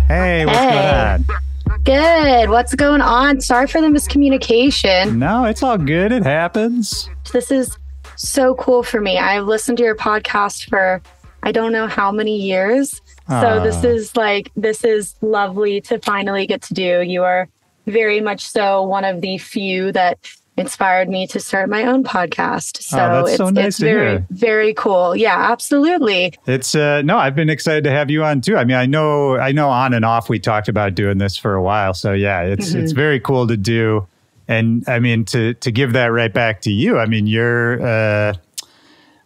Hey, what's going on? Good. What's going on? Sorry for the miscommunication. No, it's all good. It happens. This is so cool for me. I've listened to your podcast for I don't know how many years. So this is lovely to finally get to do. You are very much so one of the few that inspired me to start my own podcast. So it's very, very cool. Yeah, absolutely. It's no, I've been excited to have you on too. I mean, I know on and off we talked about doing this for a while. So yeah, it's very cool to do. And I mean, to give that right back to you, I mean, you're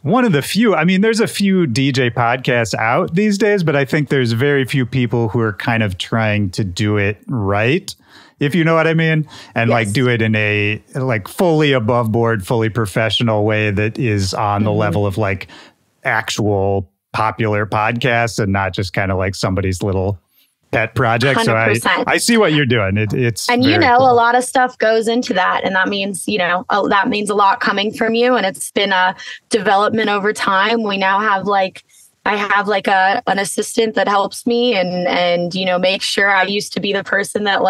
one of the few. I mean, there's a few DJ podcasts out these days, but I think there's very few people who are kind of trying to do it right, if you know what I mean, and like do it in a like fully above board, fully professional way that is on the level of like actual popular podcasts and not just kind of like somebody's little pet project. 100%. So I see what you're doing. It's and you know, cool. A lot of stuff goes into that, and that means that means a lot coming from you, and it's been a development over time. We now have I have an assistant that helps me and make sure. I used to be the person that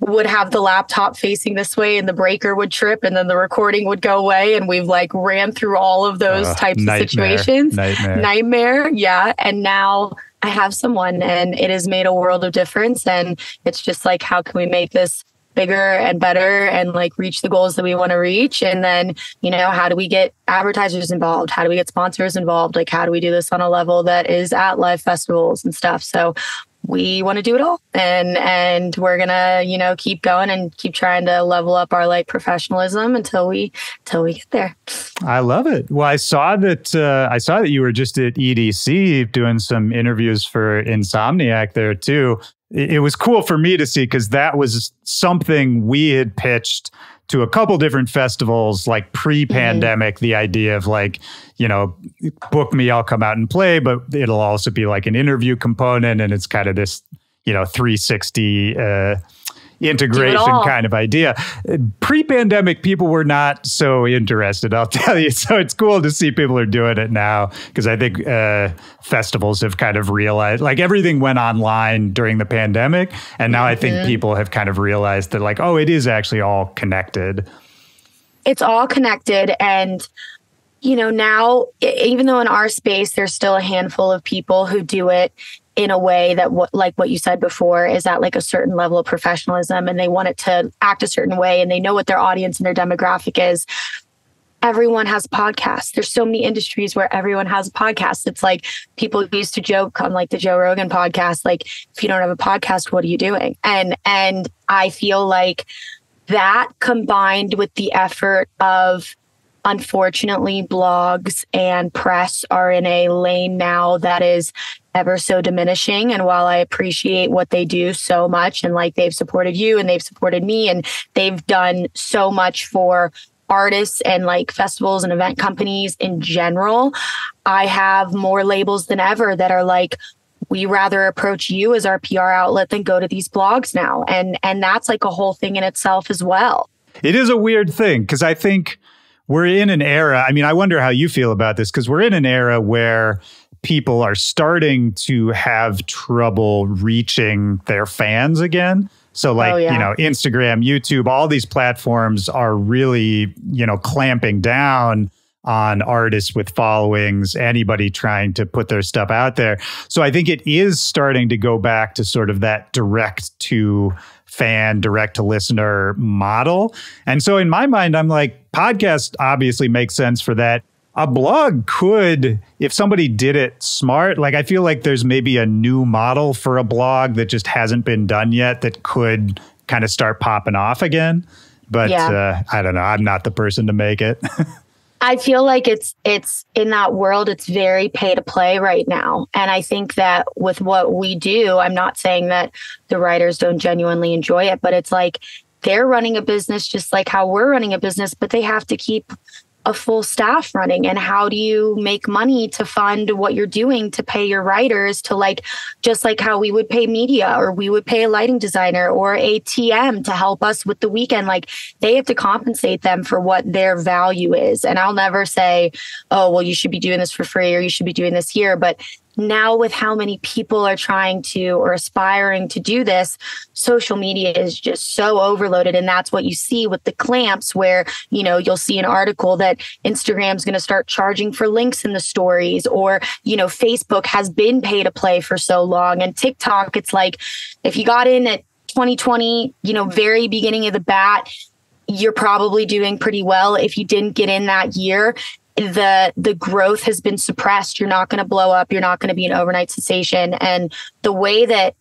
would have the laptop facing this way and the breaker would trip and then the recording would go away. And we've ran through all of those types of situations. Nightmare. Yeah. And now I have someone and it has made a world of difference. And it's just how can we make this bigger and better and reach the goals that we want to reach? And then, how do we get advertisers involved? How do we get sponsors involved? How do we do this on a level that is at live festivals and stuff? So we want to do it all, and we're gonna, keep going and keep trying to level up our professionalism until we get there. I love it. Well, I saw that you were just at EDC doing some interviews for Insomniac there too. It was cool for me to see because that was something we had pitched to a couple different festivals pre-pandemic, the idea of book me, I'll come out and play, but it'll also be an interview component. And it's kind of this, 360 integration kind of idea. Pre-pandemic, people were not so interested, I'll tell you. So it's cool to see people are doing it now because I think festivals have kind of realized everything went online during the pandemic. And now I think people have kind of realized that it is actually all connected. It's all connected. And now, even though in our space, there's still a handful of people who do it in a way that what you said before is at a certain level of professionalism, and they want it to act a certain way, and they know what their audience and their demographic is. Everyone has a podcast. There's so many industries where everyone has a podcast. It's people used to joke on the Joe Rogan podcast, if you don't have a podcast, what are you doing? And I feel that combined with the effort of, unfortunately, blogs and press are in a lane now that is ever so diminishing. And while I appreciate what they do so much, and they've supported you and they've supported me and they've done so much for artists and festivals and event companies in general, I have more labels than ever that are we rather approach you as our PR outlet than go to these blogs now. And that's a whole thing in itself as well. It is a weird thing because I think we're in an era. I mean, I wonder how you feel about this because we're in an era where people are starting to have trouble reaching their fans again. So Instagram, YouTube, all these platforms are really, clamping down on artists with followings, anybody trying to put their stuff out there. So I think it is starting to go back to sort of that direct to fan, direct to listener model. And so in my mind, I'm podcast obviously makes sense for that. A blog could, if somebody did it smart, I feel there's maybe a new model for a blog that just hasn't been done yet that could kind of start popping off again. But I don't know. I'm not the person to make it. I feel it's in that world, it's very pay to play right now. And I think that with what we do, I'm not saying that the writers don't genuinely enjoy it, but it's they're running a business just like how we're running a business, but they have to keep a full staff running, and how do you make money to fund what you're doing, to pay your writers, to like, just like how we would pay media, or we would pay a lighting designer or a TM to help us with the weekend. Like, they have to compensate them for what their value is. And I'll never say, oh, well, you should be doing this for free or you should be doing this here. But now with how many people are trying to or aspiring to do this, social media is just so overloaded. And that's what you see with the clamps, where, you know, you'll see an article that Instagram's going to start charging for links in the stories, or, you know, Facebook has been pay to play for so long. And TikTok, it's like, if you got in at 2020, you know, very beginning of the bat, you're probably doing pretty well. If you didn't get in that year, the growth has been suppressed. You're not going to blow up. You're not going to be an overnight sensation. And the way that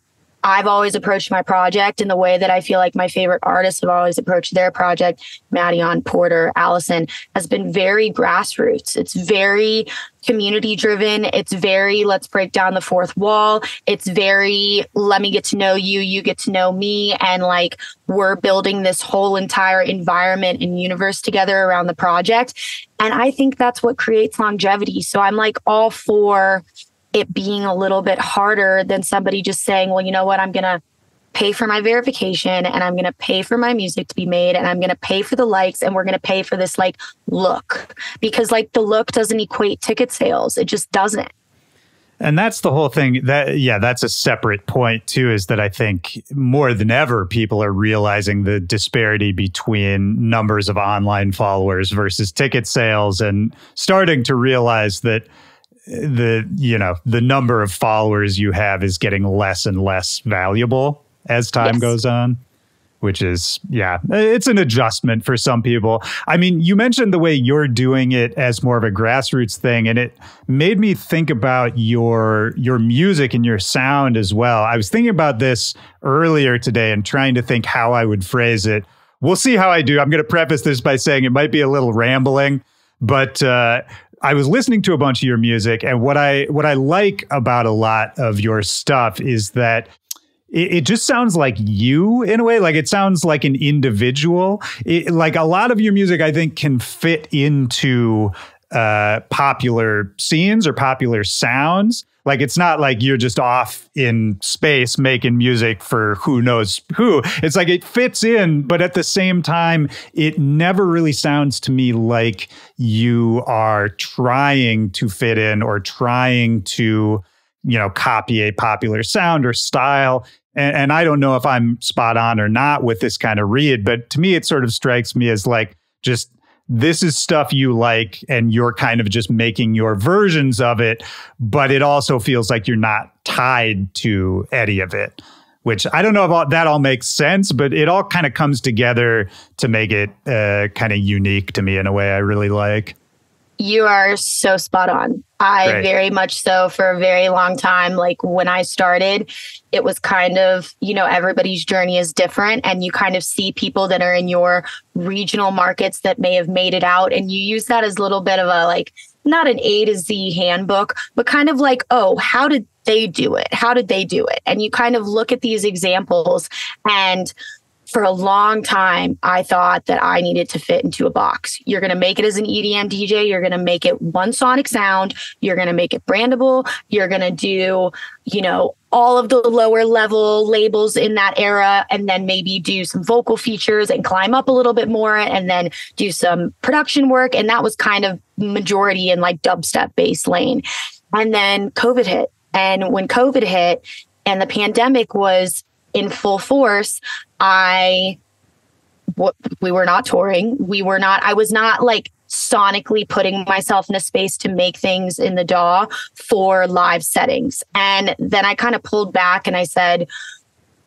I've always approached my project, and the way that I feel like my favorite artists have always approached their project, Maddie, Porter, Allison, has been very grassroots. It's very community driven. It's very, let's break down the fourth wall. It's very, let me get to know you, you get to know me. And like, we're building this whole entire environment and universe together around the project. And I think that's what creates longevity. So I'm like all for it being a little bit harder than somebody just saying, well, you know what, I'm going to pay for my verification, and I'm going to pay for my music to be made, and I'm going to pay for the likes, and we're going to pay for this like look, because like the look doesn't equate ticket sales. It just doesn't. And that's the whole thing. That, yeah, that's a separate point too, is that I think more than ever, people are realizing the disparity between numbers of online followers versus ticket sales, and starting to realize that the number of followers you have is getting less and less valuable as time goes on, which is, yeah, it's an adjustment for some people. I mean, you mentioned the way you're doing it as more of a grassroots thing, and it made me think about your music and your sound as well. I was thinking about this earlier today and trying to think how I would phrase it. We'll see how I do. I'm going to preface this by saying it might be a little rambling, but I was listening to a bunch of your music, and what I like about a lot of your stuff is that it just sounds like you in a way. Like, it sounds like an individual. Like, a lot of your music, I think, can fit into popular scenes or popular sounds. Like, it's not like you're just off in space making music for who knows who. It's like it fits in, but at the same time, it never really sounds to me like you are trying to fit in or trying to, you know, copy a popular sound or style. And I don't know if I'm spot on or not with this kind of read, but to me, it sort of strikes me as like, just, this is stuff you like, and you're kind of just making your versions of it, but it also feels like you're not tied to any of it, which I don't know if that all makes sense, but it all kind of comes together to make it kind of unique to me in a way I really like. You are so spot on. I very much so, for a very long time, like when I started, it was kind of, you know, everybody's journey is different, and you kind of see people that are in your regional markets that may have made it out, and you use that as a little bit of a, like, not an A to Z handbook, but kind of like, oh, how did they do it? How did they do it? And you kind of look at these examples, and for a long time, I thought that I needed to fit into a box. You're going to make it as an EDM DJ. You're going to make it one sonic sound. You're going to make it brandable. You're going to do, you know, all of the lower level labels in that era, and then maybe do some vocal features and climb up a little bit more, and then do some production work. And that was kind of majority in like dubstep bass lane. And then COVID hit. And when COVID hit and the pandemic was in full force, we were not touring. I was not like sonically putting myself in a space to make things in the DAW for live settings. And then I kind of pulled back and I said,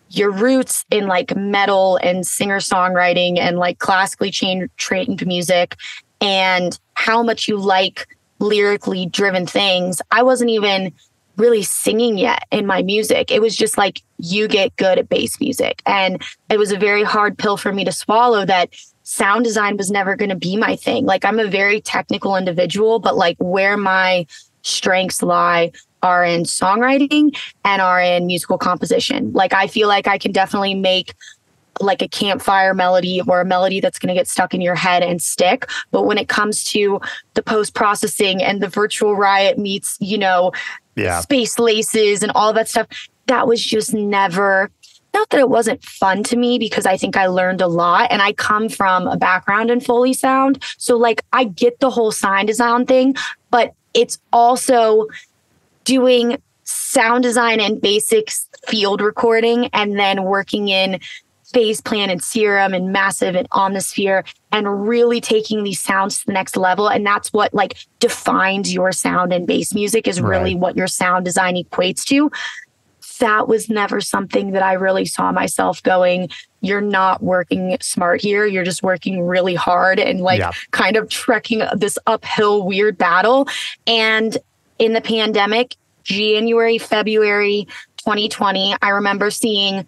your roots in like metal and singer-songwriting and like classically trained music, and how much you like lyrically driven things, I wasn't even really singing yet in my music. It was just like, you get good at bass music. And it was a very hard pill for me to swallow, that sound design was never going to be my thing. Like, I'm a very technical individual, but like where my strengths lie are in songwriting and are in musical composition. Like, I feel like I can definitely make like a campfire melody or a melody that's going to get stuck in your head and stick. But when it comes to the post-processing and the virtual riot meets, space laces and all that stuff, that was just never, not that it wasn't fun to me, because I think I learned a lot, and I come from a background in Foley sound. So like I get the whole sound design thing, but it's also doing sound design and basics field recording, and then working in phase plan and serum and massive and omnisphere, and really taking these sounds to the next level. And that's what like defines your sound in bass music, is really what your sound design equates to. That was never something that I really saw myself going, you're not working smart here. You're just working really hard and kind of trekking this uphill weird battle. And in the pandemic, January, February 2020, I remember seeing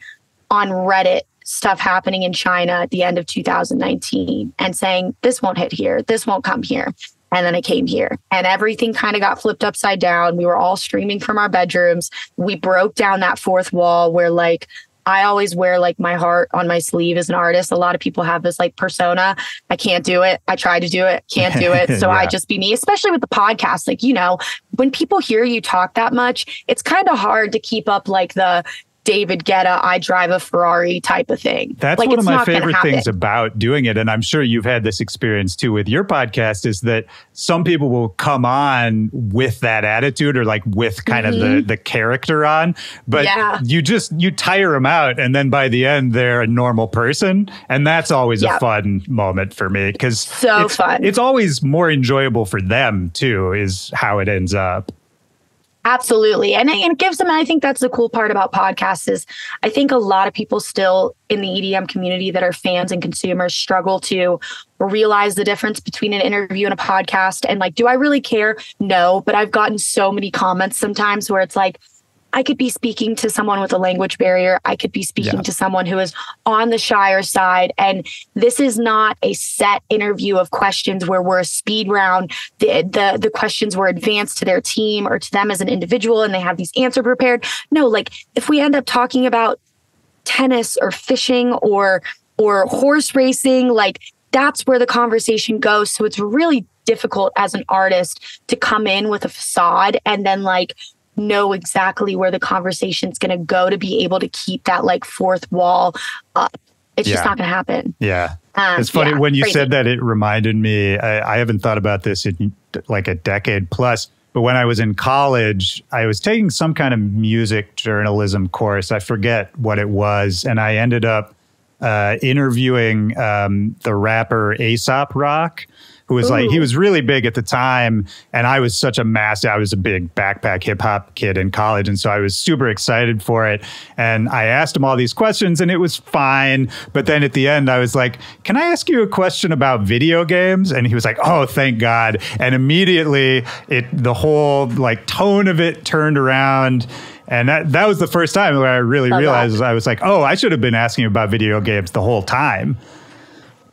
on Reddit stuff happening in China at the end of 2019 and saying, this won't hit here. This won't come here. And then it came here, and everything kind of got flipped upside down. We were all streaming from our bedrooms. We broke down that fourth wall where like, I always wear like my heart on my sleeve as an artist. A lot of people have this like persona. I can't do it. I try to do it. Can't do it. So I just be me, especially with the podcast. Like, when people hear you talk that much, it's kind of hard to keep up like the David Guetta, I drive a Ferrari type of thing. That's like, one of my favorite things about doing it. And I'm sure you've had this experience too with your podcast, is that some people will come on with that attitude, or like with kind of the character on, but you tire them out. And then by the end, they're a normal person. And that's always a fun moment for me, because it's always more enjoyable for them too, is how it ends up. Absolutely. And it gives them, I think that's the cool part about podcasts, is I think a lot of people still in the EDM community that are fans and consumers struggle to realize the difference between an interview and a podcast. And like, do I really care? No, but I've gotten so many comments sometimes where it's like, I could be speaking to someone with a language barrier. I could be speaking to someone who is on the shyer side. And this is not a set interview of questions where we're a speed round. The questions were advanced to their team or to them as an individual, and they have these answers prepared. No, like if we end up talking about tennis or fishing or horse racing, like that's where the conversation goes. So it's really difficult as an artist to come in with a facade and then like know exactly where the conversation's going to go to be able to keep that like fourth wall up. It's just not going to happen. Yeah. It's funny when you said that, it reminded me, I haven't thought about this in like a decade plus, but when I was in college, I was taking some kind of music journalism course. I forget what it was. And I ended up interviewing the rapper Aesop Rock, who was like, he was really big at the time. And I was such a I was a big backpack hip hop kid in college. And so I was super excited for it. And I asked him all these questions and it was fine. But then at the end, I was like, can I ask you a question about video games? And he was like, oh, thank God. And immediately the whole like tone of it turned around. And that was the first time where I really realized, I was like, oh, I should have been asking about video games the whole time.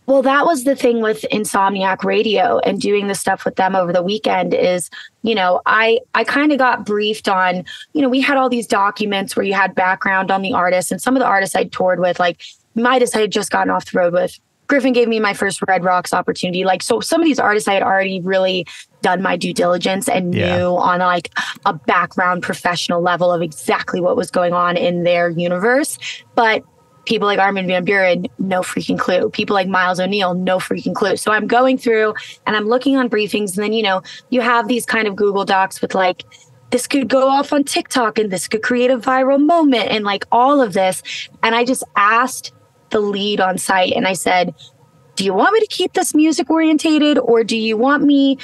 Well, that was the thing with Insomniac Radio and doing the stuff with them over the weekend is, I kind of got briefed on, we had all these documents where you had background on the artist, and some of the artists I'd toured with, like Midas I had just gotten off the road with. Griffin gave me my first Red Rocks opportunity. Like, so some of these artists I had already really done my due diligence and knew on like a background professional level of exactly what was going on in their universe. But people like Armin van Buuren, no freaking clue. People like Miles O'Neill, no freaking clue. So I'm going through and I'm looking on briefings, and then, you have these kind of Google Docs with like, this could go off on TikTok and this could create a viral moment and like all of this. And I just asked the lead on site and I said, do you want me to keep this music orientated, or do you want me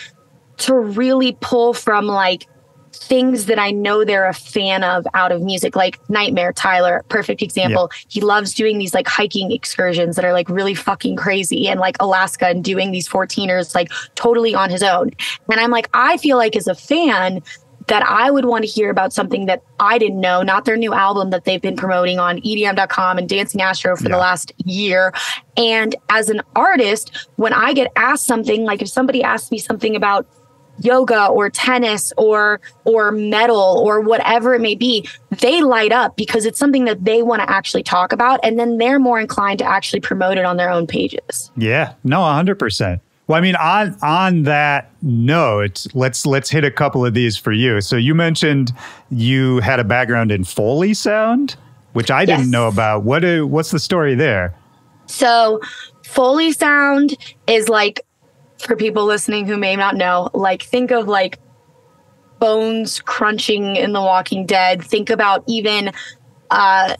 to really pull from like things that I know they're a fan of out of music, like Nightmare, Tyler, perfect example. Yeah. He loves doing these like hiking excursions that are like really fucking crazy, and like Alaska, and doing these 14ers like totally on his own. And I'm like, I feel like as a fan that I would want to hear about something that I didn't know, not their new album that they've been promoting on EDM.com and Dancing Astro for the last year. And as an artist, when I get asked something, like if somebody asks me something about yoga or tennis or metal or whatever it may be, they light up because it's something that they want to actually talk about. And then they're more inclined to actually promote it on their own pages. Yeah, no, 100%. Well, I mean, on that note, let's hit a couple of these for you. So you mentioned you had a background in Foley sound, which I didn't know about. What's the story there? So Foley sound is like, for people listening who may not know, like think of like bones crunching in The Walking Dead. Think about even a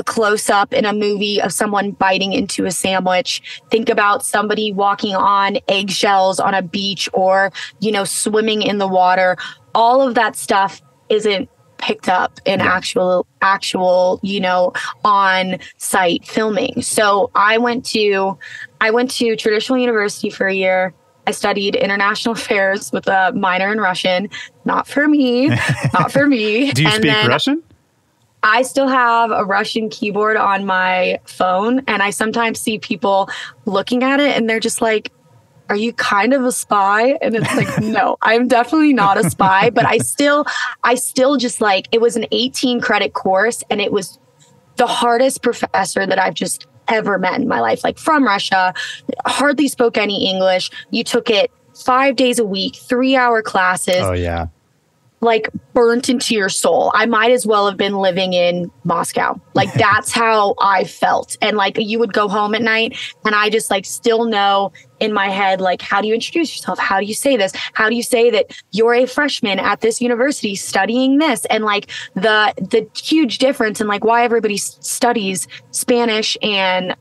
close up in a movie of someone biting into a sandwich. Think about somebody walking on eggshells on a beach or, you know, swimming in the water. All of that stuff isn't picked up in actual, you know, on site filming. So I went to traditional university for a year. I studied international affairs with a minor in Russian. Not for me. Not for me. Do you speak Russian? I still have a Russian keyboard on my phone, and I sometimes see people looking at it and they're just like, are you kind of a spy? And it's like, no, I'm definitely not a spy, but I still just like, it was an 18 credit course and it was the hardest professor that I've just ever met in my life. Like from Russia, hardly spoke any English. You took it 5 days a week, 3-hour classes. Oh yeah. Like burnt into your soul. I might as well have been living in Moscow. Like that's how I felt. And like you would go home at night and I just like still know in my head, like, how do you introduce yourself? How do you say this? How do you say that you're a freshman at this university studying this? And like the huge difference in like why everybody studies Spanish and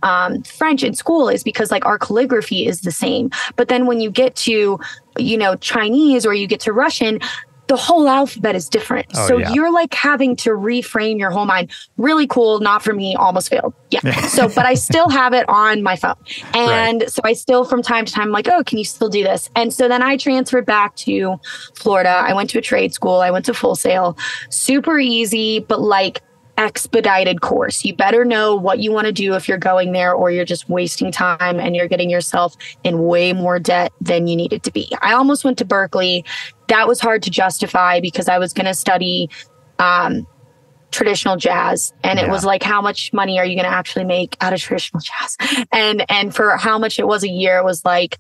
French in school is because like our calligraphy is the same. But then when you get to, you know, Chinese or you get to Russian, the whole alphabet is different. You're like having to reframe your whole mind. Really cool. Not for me. Almost failed. Yeah. So, but I still have it on my phone. And so I still from time to time, I'm like, oh, can you still do this? And so then I transferred back to Florida. I went to a trade school. I went to Full Sail. Super easy, but like expedited course. You better know what you want to do if you're going there or you're just wasting time and you're getting yourself in way more debt than you needed to be. I almost went to Berkeley. That was hard to justify because I was going to study traditional jazz. And it was like, how much money are you going to actually make out of traditional jazz? And for how much it was a year, it was like,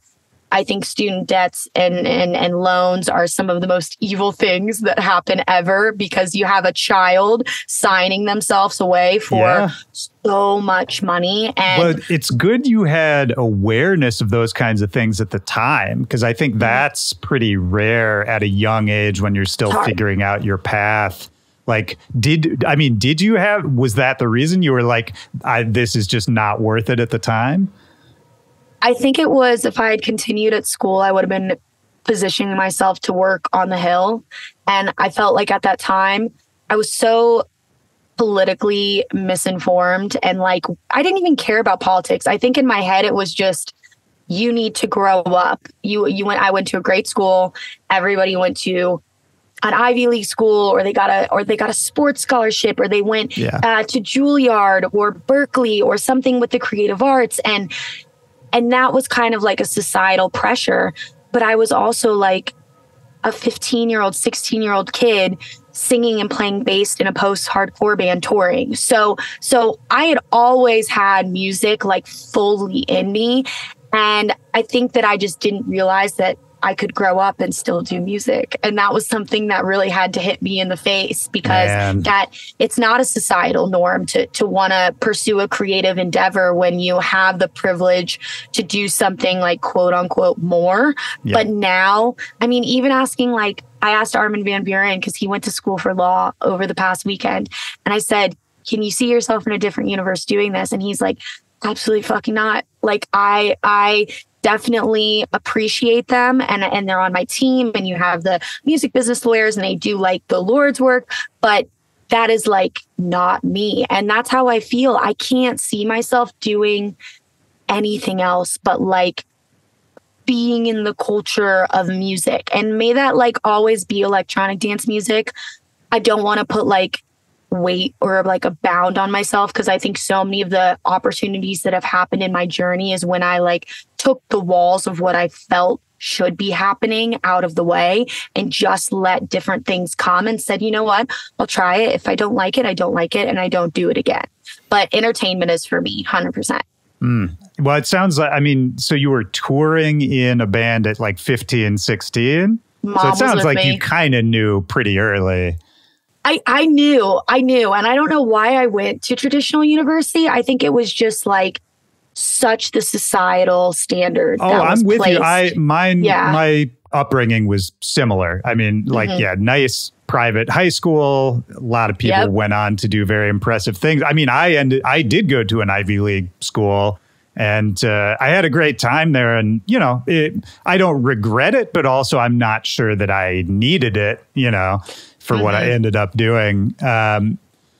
I think student debts and loans are some of the most evil things that happen ever because you have a child signing themselves away for so much money. And but it's good you had awareness of those kinds of things at the time, because I think that's pretty rare at a young age when you're still figuring out your path. Like, was that the reason you were like, this is just not worth it at the time? I think it was, if I had continued at school, I would have been positioning myself to work on the Hill. And I felt like at that time, I was so politically misinformed. And like, I didn't even care about politics. I think in my head, it was just, you need to grow up. I went to a great school. Everybody went to an Ivy League school, or they got a sports scholarship, or they went to Juilliard or Berkeley or something with the creative arts. And that was kind of like a societal pressure. But I was also like a 15-year-old, 16-year-old kid singing and playing bass in a post-hardcore band touring. So I had always had music like fully in me. And I think that I just didn't realize that I could grow up and still do music. And that was something that really had to hit me in the face, because that it's not a societal norm to want to pursue a creative endeavor when you have the privilege to do something like quote unquote more. But now, I mean, even asking, like, I asked Armin van Buren, because he went to school for law over the past weekend. And I said, can you see yourself in a different universe doing this? And he's like, absolutely fucking not. Like, I definitely appreciate them, and they're on my team, and you have the music business lawyers and they do like the Lord's work, but that is like not me. And that's how I feel. I can't see myself doing anything else but like being in the culture of music. And may that like always be electronic dance music. I don't want to put like weight or like a bound on myself, because I think so many of the opportunities that have happened in my journey is when I like took the walls of what I felt should be happening out of the way and just let different things come, and said, you know what, I'll try it. If I don't like it, I don't like it, and I don't do it again. But entertainment is for me, 100%. Well, it sounds like, I mean, so you were touring in a band at like 15, 16? Mom so it sounds like me. You kind of knew pretty early. I knew. And I don't know why I went to traditional university. I think it was just like such the societal standard. Oh, I'm with placed. You. My upbringing was similar. I mean, like, nice private high school. A lot of people went on to do very impressive things. I mean, I did go to an Ivy League school, and I had a great time there. And, you know, I don't regret it, but also I'm not sure that I needed it, you know, for what I ended up doing.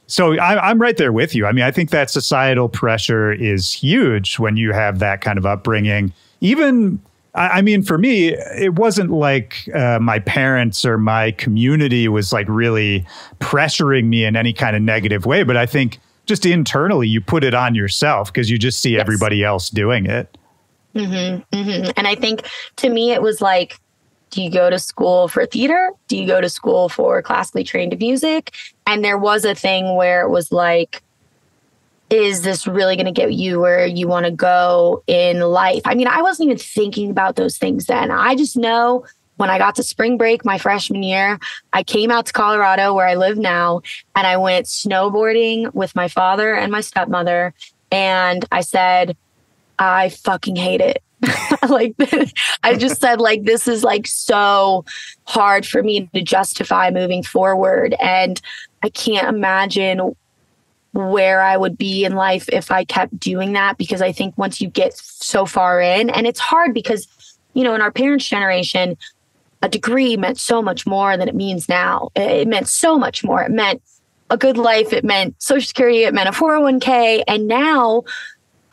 So I'm right there with you. I mean, I think that societal pressure is huge when you have that kind of upbringing. Even, I mean, for me, it wasn't like my parents or my community was like really pressuring me in any kind of negative way. But I think just internally, you put it on yourself because you just see everybody else doing it. And I think to me, it was like, do you go to school for theater? Do you go to school for classically trained music? And there was a thing where it was like, is this really going to get you where you want to go in life? I mean, I wasn't even thinking about those things then. I just know when I got to spring break my freshman year, I came out to Colorado where I live now, and I went snowboarding with my father and my stepmother. And I said, I fucking hate it. Like, I just said, like, this is like so hard for me to justify moving forward. And I can't imagine where I would be in life if I kept doing that, because I think once you get so far in, and it's hard because, you know, in our parents' generation, a degree meant so much more than it means now. It meant so much more. It meant a good life. It meant Social Security. It meant a 401k. And now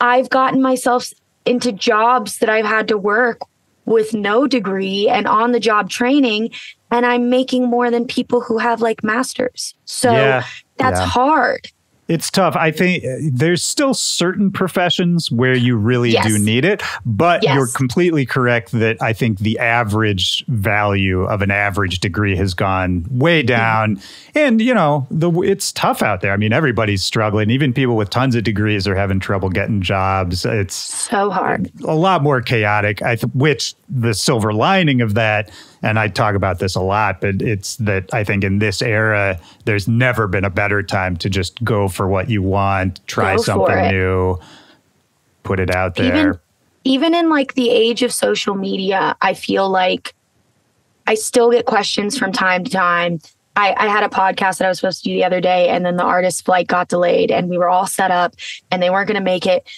I've gotten myself into jobs that I've had to work with no degree and on the job training, and I'm making more than people who have like masters. So that's hard. It's tough. I think there's still certain professions where you really do need it, but you're completely correct that I think the average value of an average degree has gone way down. And, you know, it's tough out there. I mean, everybody's struggling. Even people with tons of degrees are having trouble getting jobs. It's so hard. A lot more chaotic, which the silver lining of that, and I talk about this a lot, but it's that I think in this era, there's never been a better time to just go for what you want, try something new, put it out there. Even in like the age of social media, I feel like I still get questions from time to time. I had a podcast that I was supposed to do the other day, and then the artist's flight got delayed, and we were all set up and they weren't going to make it.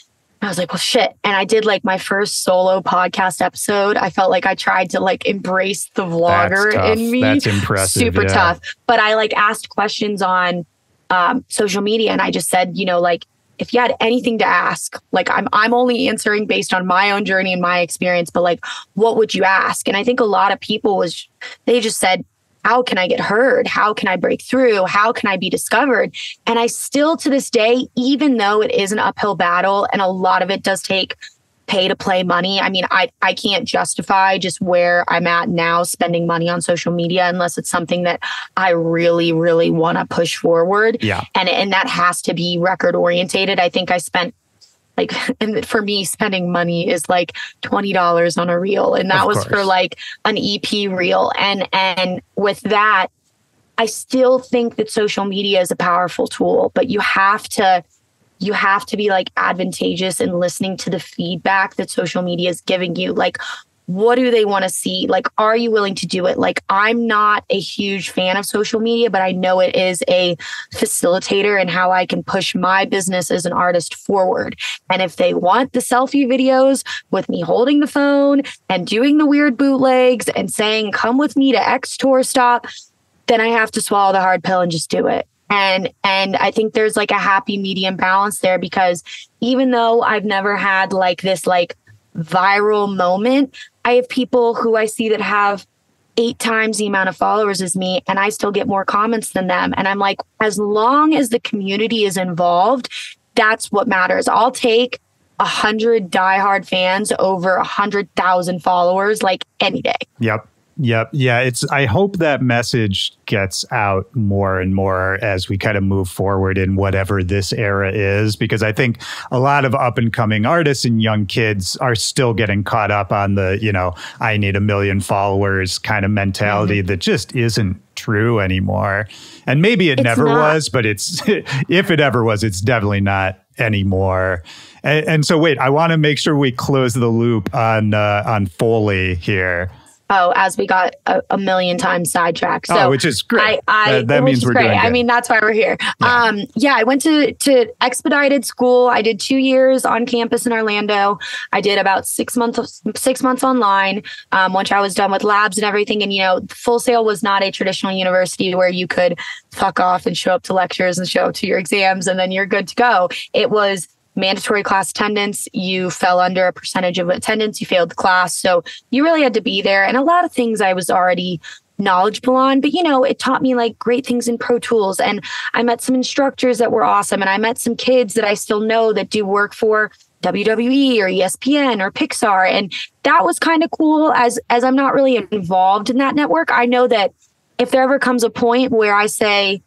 I was like, well, shit. And I did like my first solo podcast episode. I felt like I tried to like embrace the vlogger in me. That's impressive. Super tough. But I like asked questions on social media, and I just said, you know, like, if you had anything to ask, like I'm only answering based on my own journey and my experience, but like, what would you ask? And I think a lot of people they just said, how can I get heard? How can I break through? How can I be discovered? And I still, to this day, even though it is an uphill battle and a lot of it does take pay to play money. I mean, I can't justify just where I'm at now spending money on social media unless it's something that I really, really want to push forward. Yeah. And that has to be record orientated. I think I spent like, and for me, spending money is like $20 on a reel. And that was for like an EP reel. And with that, I still think that social media is a powerful tool, but you have to be like advantageous in listening to the feedback that social media is giving you. Like, what do they want to see? Like, are you willing to do it? Like, I'm not a huge fan of social media, but I know it is a facilitator in how I can push my business as an artist forward. And if they want the selfie videos with me holding the phone and doing the weird bootlegs and saying, come with me to X tour stop, then I have to swallow the hard pill and just do it. And I think there's like a happy medium balance there, because even though I've never had like this like viral moment, I have people who I see that have 8 times the amount of followers as me, and I still get more comments than them. And I'm like, as long as the community is involved, that's what matters. I'll take 100 diehard fans over 100,000 followers, like any day. Yep. Yep. Yeah. I hope that message gets out more and more as we kind of move forward in whatever this era is, because I think a lot of up and coming artists and young kids are still getting caught up on the, I need 1 million followers kind of mentality that just isn't true anymore. And maybe it never was, but if it ever was, it's definitely not anymore. And so, wait, I want to make sure we close the loop on Foley here. Oh, as we got a million times sidetracked. So which is great. That means we're great. doing good. I mean, that's why we're here. Yeah. I went to expedited school. I did 2 years on campus in Orlando. I did about 6 months online. Once I was done with labs and everything. And, Full Sail was not a traditional university where you could fuck off and show up to lectures and show up to your exams and then you're good to go. It was mandatory class attendance. You fell under a percentage of attendance. You failed the class. So you really had to be there. And a lot of things I was already knowledgeable on, but it taught me like great things in Pro Tools. And I met some instructors that were awesome. And I met some kids that I still know that do work for WWE or ESPN or Pixar. And that was kind of cool as I'm not really involved in that network. I know that if there ever comes a point where I say,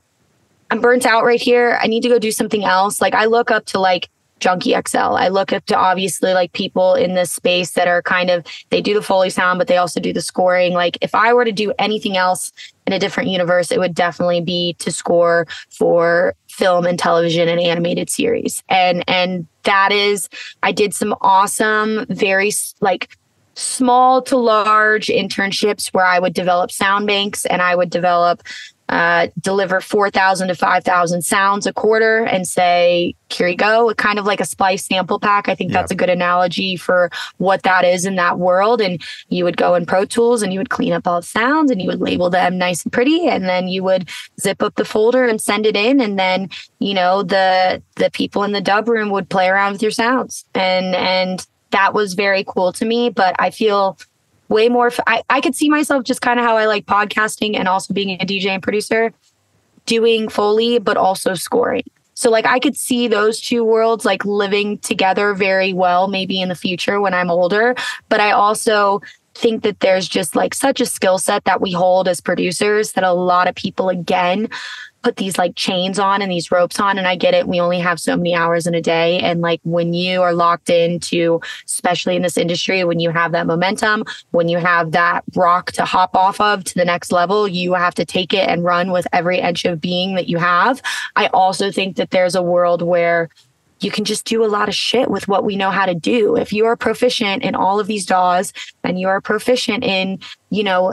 I'm burnt out right here, I need to go do something else. Like I look up to like Junkie XL. I look up to obviously like people in this space that are they do the Foley sound, but they also do the scoring. Like if I were to do anything else in a different universe, it would definitely be to score for film and television and animated series. And that is, I did some awesome, very like small to large internships where I would develop sound banks and I would deliver 4,000 to 5,000 sounds a quarter and say, here you go. Kind of like a splice sample pack. I think that's a good analogy for what that is in that world. And you would go in Pro Tools and you would clean up all the sounds and you would label them nice and pretty. And then you would zip up the folder and send it in. And then, the people in the dub room would play around with your sounds. And that was very cool to me. But I feel way more. I could see myself just kind of how I like podcasting and also being a DJ and producer, doing Foley, but also scoring. So like I could see those two worlds like living together very well, maybe in the future when I'm older. But I also think that there's just like such a skill set that we hold as producers that a lot of people, again, put these like chains on and these ropes on. And I get it. We only have so many hours in a day. And like when you are locked into, especially in this industry, when you have that momentum, when you have that rock to hop off of to the next level, you have to take it and run with every inch of being that you have. I also think that there's a world where you can just do a lot of shit with what we know how to do. If you are proficient in all of these DAWs and you are proficient in,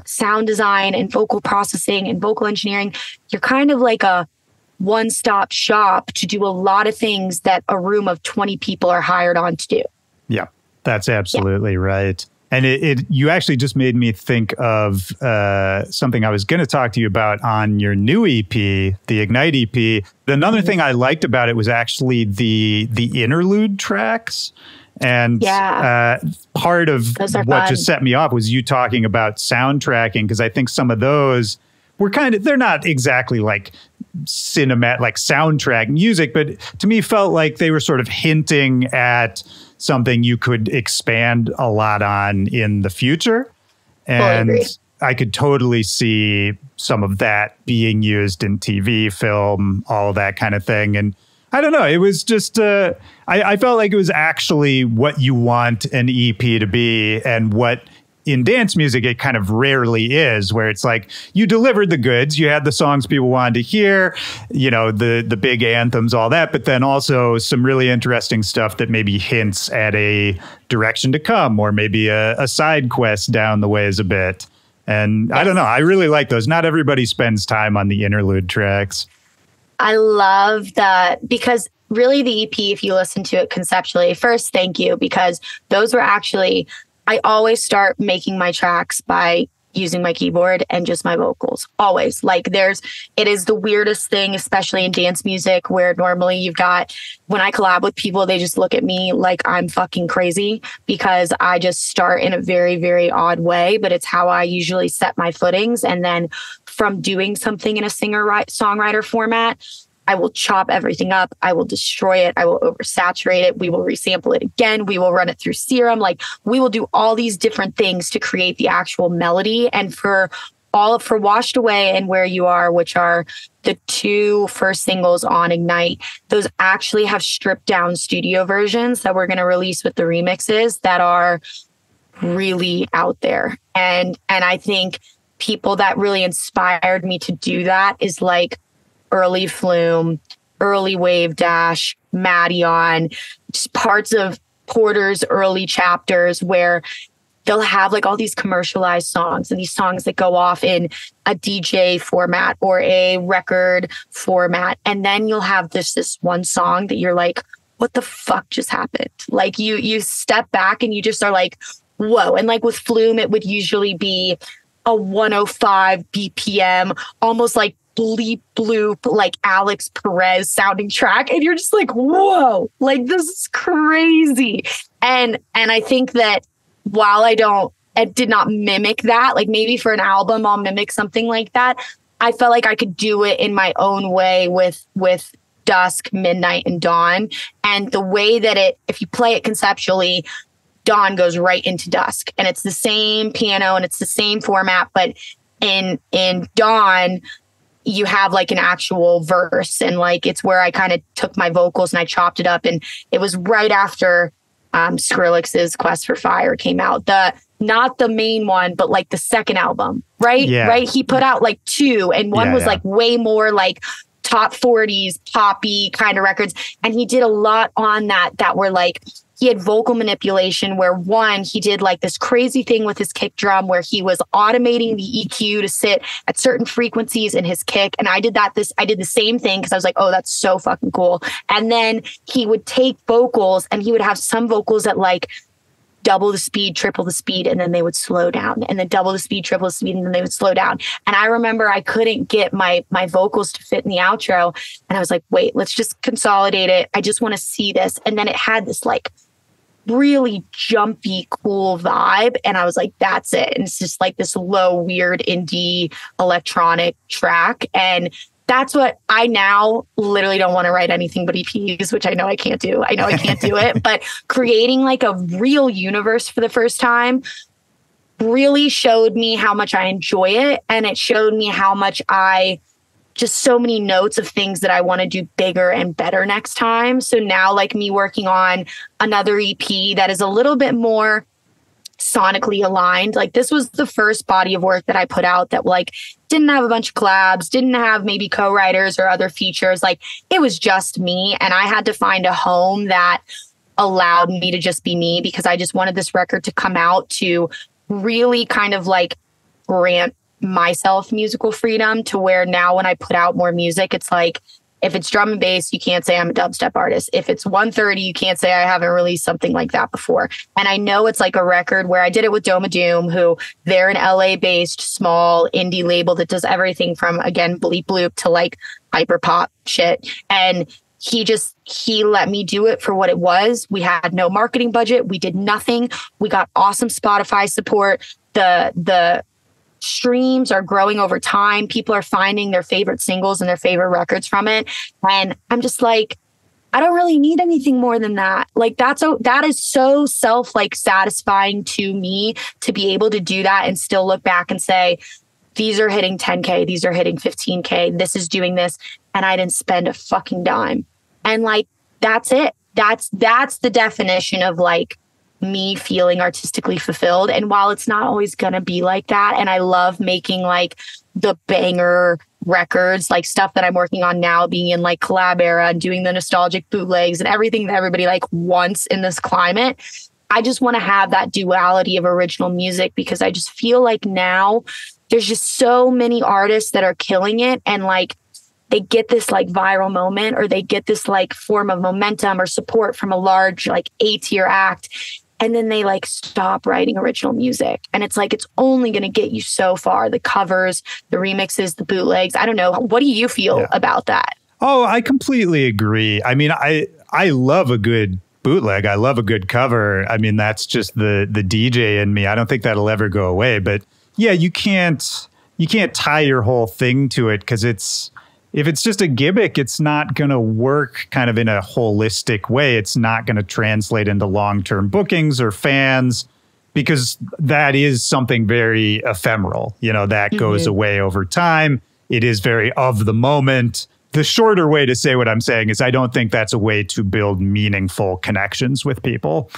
sound design and vocal processing and vocal engineering, you're kind of like a one-stop shop to do a lot of things that a room of 20 people are hired on to do. Yeah, that's absolutely right. And you actually just made me think of something I was going to talk to you about on your new EP, the Ignite EP. Another thing I liked about it was actually the interlude tracks. And part of what just set me off was you talking about soundtracking, because I think some of those were they're not exactly like cinematic, like soundtrack music, but to me felt like they were sort of hinting at something you could expand a lot on in the future. And I could totally see some of that being used in TV, film, all of that kind of thing. And I don't know, it was just, I felt like it was actually what you want an EP to be, and what in dance music it kind of rarely is, where it's like you delivered the goods, you had the songs people wanted to hear, the big anthems, all that, but then also some really interesting stuff that maybe hints at a direction to come, or maybe a side quest down the ways a bit. And I don't know, I really like those. Not everybody spends time on the interlude tracks. I love that, because really the EP, if you listen to it conceptually, first, thank you, because those were actually, I always start making my tracks by using my keyboard and just my vocals. Always. Like it is the weirdest thing, especially in dance music, where normally you've got, when I collab with people, they just look at me like I'm fucking crazy, because I just start in a very, very odd way, but it's how I usually set my footings. And then from doing something in a singer-songwriter format, I will chop everything up. I will destroy it. I will oversaturate it. We will resample it again. We will run it through Serum. Like, we will do all these different things to create the actual melody. And for Washed Away and Where You Are, which are the 2 first singles on Ignite, those actually have stripped down studio versions that we're going to release with the remixes that are really out there. And I think people that really inspired me to do that is like early Flume, early Wave Dash, Madeon, just parts of Porter's early chapters where they'll have like all these commercialized songs and these songs that go off in a DJ format or a record format. And then you'll have this one song that you're like, what the fuck just happened? Like you step back and you just are like, whoa. And like with Flume, it would usually be a 105 BPM, almost like bleep bloop, like Alex Perez sounding track. And you're just like, whoa, like this is crazy. And I think that while I did not mimic that, like maybe for an album, I'll mimic something like that. I felt like I could do it in my own way with Dusk, Midnight, and Dawn. And the way that if you play it conceptually, Dawn goes right into Dusk, and it's the same piano and it's the same format. But in Dawn, you have like an actual verse, and like it's where I kind of took my vocals and I chopped it up. And it was right after Skrillex's Quest for Fire came out. Not the main one, but like the second album, right? Yeah. Right. He put out like 2, and one was like way more like top 40s poppy kind of records. And he did a lot on that were like, he had vocal manipulation where one, he did like this crazy thing with his kick drum where he was automating the EQ to sit at certain frequencies in his kick. And I did the same thing because I was like, oh, that's so fucking cool. And then he would take vocals and he would have some vocals at like double the speed, triple the speed, and then they would slow down, and then double the speed, triple the speed, and then they would slow down. And I remember I couldn't get my vocals to fit in the outro. And I was like, wait, let's just consolidate it. I just want to see this. And then it had this like really jumpy, cool vibe. And I was like, that's it. And it's just like this low, weird indie electronic track. And that's what I now literally don't want to write anything but EPs, which I know I can't do. I know I can't do it. But creating like a real universe for the first time really showed me how much I enjoy it. And it showed me how much just so many notes of things that I want to do bigger and better next time. So now like me working on another EP that is a little bit more sonically aligned. Like this was the first body of work that I put out that like didn't have a bunch of collabs, didn't have maybe co-writers or other features. Like it was just me. And I had to find a home that allowed me to just be me, because I just wanted this record to come out to really kind of like grant myself musical freedom to where now when I put out more music, it's like, if it's drum and bass, you can't say I'm a dubstep artist. If it's 130, you can't say I haven't released something like that before. And I know it's like a record where I did it with Doma Doom, who they're an LA based small indie label that does everything from, again, bleep bloop to like hyper pop shit. And he let me do it for what it was. We had no marketing budget. We did nothing. We got awesome Spotify support. The streams are growing over time. People are finding their favorite singles and their favorite records from it. And I'm just like, I don't really need anything more than that. Like that is so satisfying to me to be able to do that and still look back and say, these are hitting 10K, these are hitting 15K, this is doing this, and I didn't spend a fucking dime. And like, that's it. That's the definition of like me feeling artistically fulfilled. And while it's not always gonna be like that, and I love making like the banger records, like stuff that I'm working on now, being in like collab era and doing the nostalgic bootlegs and everything that everybody like wants in this climate, I just want to have that duality of original music, because I just feel like now there's just so many artists that are killing it, and like they get this like viral moment, or they get this like form of momentum or support from a large like A-tier act, and then they like stop writing original music. And it's like, it's only going to get you so far. The covers, the remixes, the bootlegs. I don't know. What do you feel about that? Oh, I completely agree. I mean, I love a good bootleg. I love a good cover. I mean, that's just the DJ in me. I don't think that'll ever go away. But yeah, you can't tie your whole thing to it, because it's if it's just a gimmick, it's not going to work kind of in a holistic way. It's not going to translate into long-term bookings or fans, because that is something very ephemeral, you know, that goes away over time. It is very of the moment. The shorter way to say what I'm saying is I don't think that's a way to build meaningful connections with people.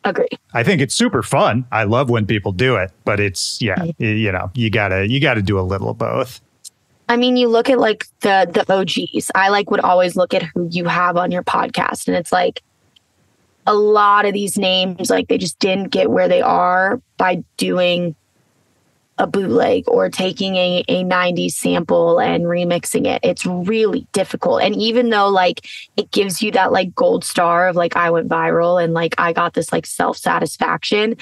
Agree. I think it's super fun. I love when people do it, but it's, you know, you gotta do a little of both. I mean, you look at like the OGs. I like would always look at who you have on your podcast, and it's like a lot of these names, like they just didn't get where they are by doing a bootleg or taking a 90s sample and remixing it. It's really difficult. And even though like it gives you that like gold star of like I went viral and like I got this like self-satisfaction,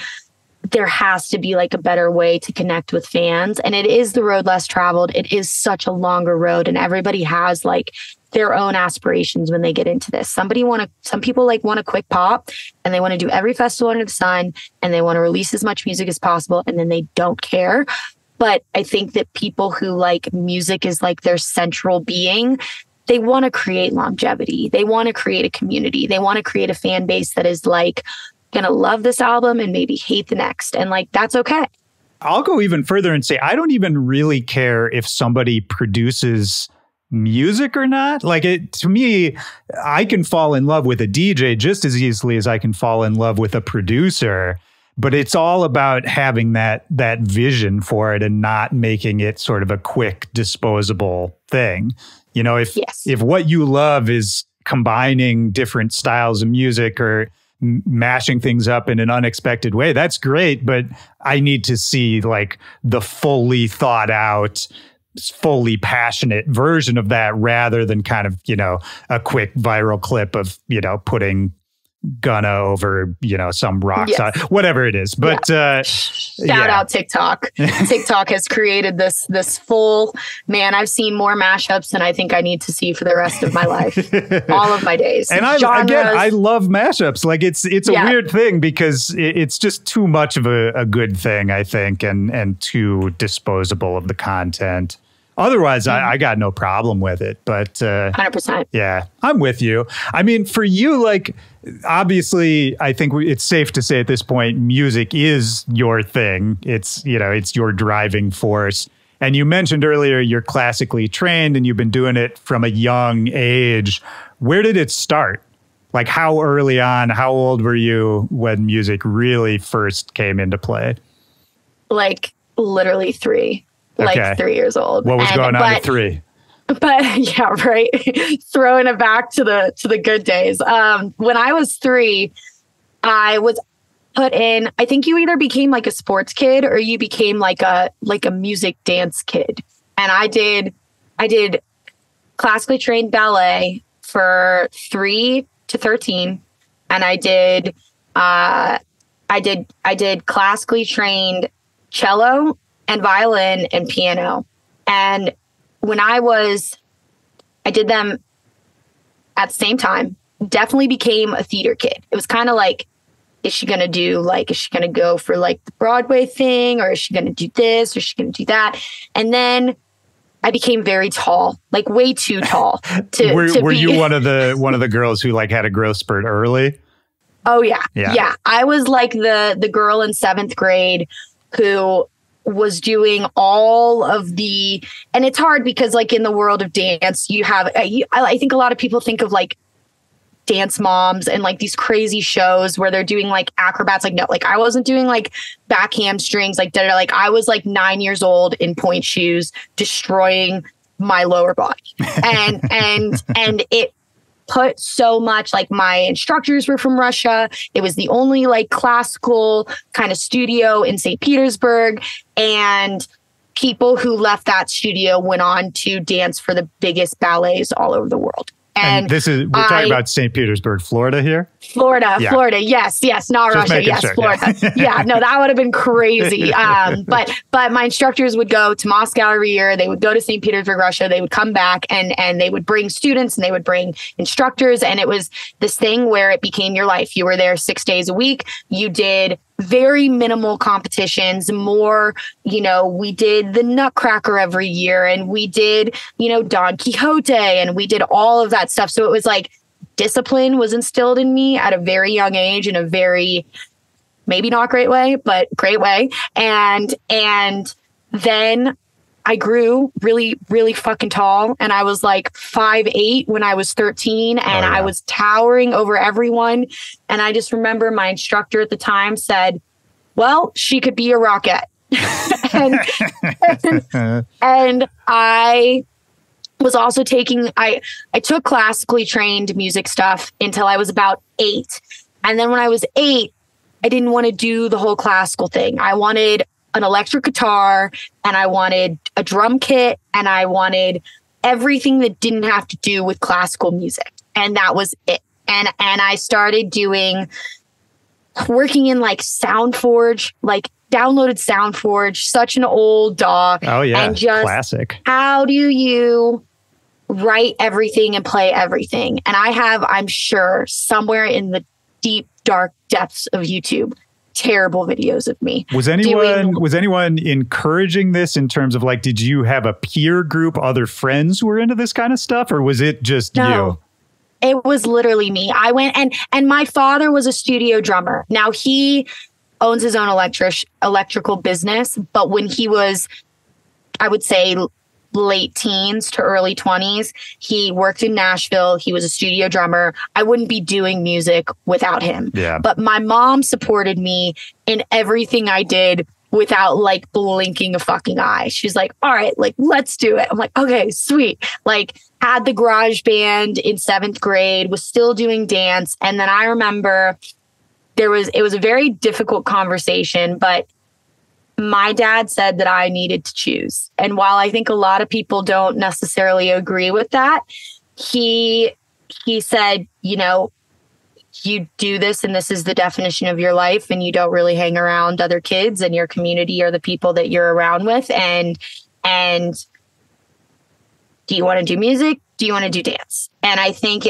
there has to be like a better way to connect with fans. And it is the road less traveled. It is such a longer road, and everybody has like their own aspirations when they get into this. Some people like want a quick pop, and they want to do every festival under the sun, and they want to release as much music as possible, and then they don't care. But I think that people who like music is like their central being, they want to create longevity. They want to create a community. They want to create a fan base that is like going to love this album and maybe hate the next. And like, that's okay. I'll go even further and say, I don't even really care if somebody produces music or not. Like, it, to me, I can fall in love with a DJ just as easily as I can fall in love with a producer. But it's all about having that vision for it and not making it sort of a quick disposable thing. You know, if what you love is combining different styles of music or mashing things up in an unexpected way, that's great. But I need to see like the fully thought out, fully passionate version of that, rather than kind of, you know, a quick viral clip of, you know, putting Gunna over, you know, some rock song, whatever it is. But shout out TikTok. TikTok has created this full, man, I've seen more mashups than I think I need to see for the rest of my life, all of my days. And I love mashups. Like it's a weird thing because it's just too much of a good thing, I think, and too disposable of the content. Otherwise, I got no problem with it. But 100%. Yeah, I'm with you. I mean, for you, like, obviously, I think it's safe to say at this point, music is your thing. It's, you know, it's your driving force. And you mentioned earlier you're classically trained and you've been doing it from a young age. Where did it start? Like, how early on, how old were you when music really first came into play? Like, literally 3. Like 3 years old. What was going on at 3? But yeah, right. Throwing it back to the good days. When I was 3, I was put in, I think you either became like a sports kid or you became like a music dance kid. And I did classically trained ballet for 3 to 13. And I did classically trained cello and violin and piano. And when I did them at the same time, definitely became a theater kid. It was kind of like, is she going to go for like the Broadway thing, or is she going to do this, or is she going to do that? And then I became very tall, like way too tall. Were you one of the girls who like had a growth spurt early? Oh yeah. I was like the girl in 7th grade who was doing all of the, and it's hard because like in the world of dance, you have, I think a lot of people think of like dance moms and like these crazy shows where they're doing like acrobats. Like, no, like I wasn't doing like back hamstrings, like like I was like 9 years old in point shoes, destroying my lower body. And it put so much, like my instructors were from Russia. It was the only like classical kind of studio in St. Petersburg. And people who left that studio went on to dance for the biggest ballets all over the world. And we're talking about St. Petersburg, Florida here? Florida. Yes, not just Russia. Yes, sure, Florida. Yeah, no, that would have been crazy. But my instructors would go to Moscow every year. They would go to St. Petersburg, Russia. They would come back and they would bring students and they would bring instructors. And it was this thing where it became your life. You were there 6 days a week. You did very minimal competitions, more, we did the Nutcracker every year, and we did, Don Quixote, and we did all of that stuff. So it was like discipline was instilled in me at a very young age in a very, maybe not great way, but great way. And then I grew really, really fucking tall, and I was like 5'8" when I was 13, and I was towering over everyone. And I just remember my instructor at the time said, well, she could be a rocket. and I was also I took classically trained music stuff until I was about 8. And then when I was 8, I didn't want to do the whole classical thing. I wanted an electric guitar, and I wanted a drum kit, and I wanted everything that didn't have to do with classical music. And that was it. And I started working in like SoundForge, like downloaded SoundForge, such an old dog. Oh yeah. And just classic. How do you write everything and play everything? And I'm sure somewhere in the deep, dark depths of YouTube, terrible videos of me. Was anyone encouraging this in terms of like, did you have a peer group, other friends who were into this kind of stuff, or was it just you? It was literally me. I went and my father was a studio drummer. Now he owns his own electrical business, but when he was, I would say, late teens to early 20s, he worked in Nashville. He was a studio drummer. I wouldn't be doing music without him. Yeah. But my mom supported me in everything I did without like blinking a fucking eye. She's like, all right, like, let's do it. I'm like, okay, sweet. Like, had the garage band in 7th grade, was still doing dance. And then I remember it was a very difficult conversation, but my dad said that I needed to choose. And while I think a lot of people don't necessarily agree with that, he said, you do this and this is the definition of your life, and you don't really hang around other kids, and your community are the people that you're around with. And do you want to do music? Do you want to do dance? And I think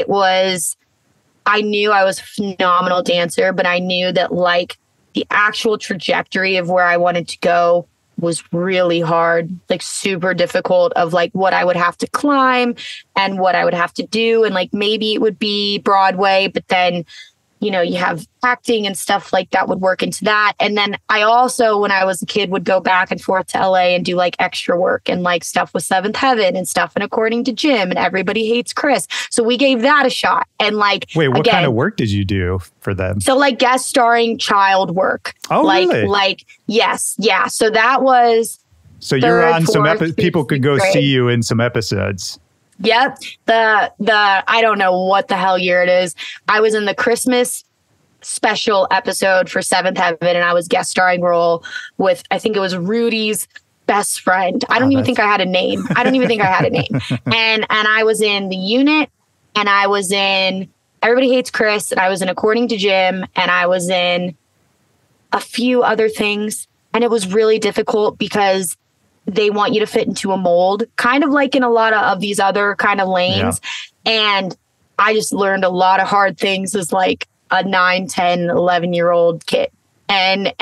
I knew I was a phenomenal dancer, but I knew that like the actual trajectory of where I wanted to go was really hard, like super difficult, of like what I would have to climb and what I would have to do. And like, maybe it would be Broadway, but then, you have acting and stuff like that would work into that. And then I also, when I was a kid, would go back and forth to LA and do like extra work and like stuff with Seventh Heaven and stuff. And According to Jim and Everybody Hates Chris. So we gave that a shot. And like, wait, what kind of work did you do for them? So like guest starring child work. Oh, really? Like, yes. Yeah. So that was. So you're on some people could go see you in some episodes. Yep. The I don't know what the hell year it is. I was in the Christmas special episode for Seventh Heaven, and I was guest starring role with, I think it was Rudy's best friend. I don't even think I had a name. And I was in The Unit, and I was in Everybody Hates Chris, and I was in According to Jim, and I was in a few other things. And it was really difficult because they want you to fit into a mold, kind of like in a lot of these other kind of lanes. Yeah. And I just learned a lot of hard things as like a 9, 10, 11-year-old kid. And